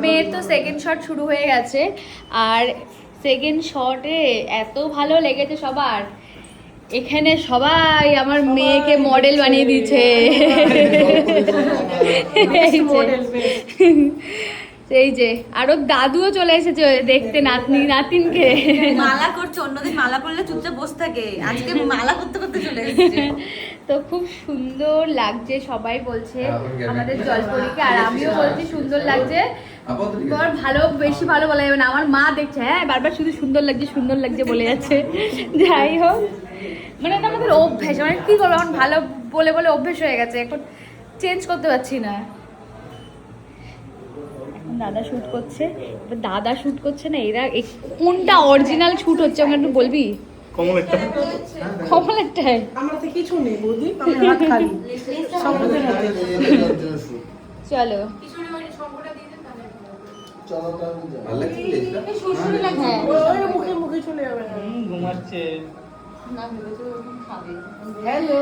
মেয়ের তো second shot শুরু হয়ে গেছে, আর সেকেন্ড শটে এত ভালো লেগেছে সবার। এখানে সবাই আমার মেয়েকে মডেল বানিয়ে দিয়েছে। এই যে আরো দাদুও চলে এসেছে দেখতে নাতিনকে। মালা করছে, অন্যদিন মালা করলে চুপচাপ বসে থাকে, আজকে মালা করতে করতে চলে এসেছে। তো খুব সুন্দর লাগছে, সবাই বলছে আমাদের জলপরীকে, আর আমিও বলছি সুন্দর লাগছে। ভালো, বেশি ভালো বলা যাবে না, আমার মা দেখছে হ্যাঁ বারবার শুধু সুন্দর লাগছে বলে যাচ্ছে। যাই হোক, মানে এটা আমাদের অভ্যেস, মানে কি করবো, এখন ভালো বলে বলে অভ্যেস হয়ে গেছে, এখন চেঞ্জ করতে পারছি না। এখন দাদা শুট করছে, এবার দাদা শুট করছে না, এরা কোনটা অরিজিনাল শুট হচ্ছে আমাকে একটু বলবি? কমলেরটাই আমার তো কিছু নেই বৌদি, আমি হাত খালি সব ওদের হাতে। চলো ওই মুখে মুখে চলে যাবে। ঘুমাচ্ছে। হ্যালো।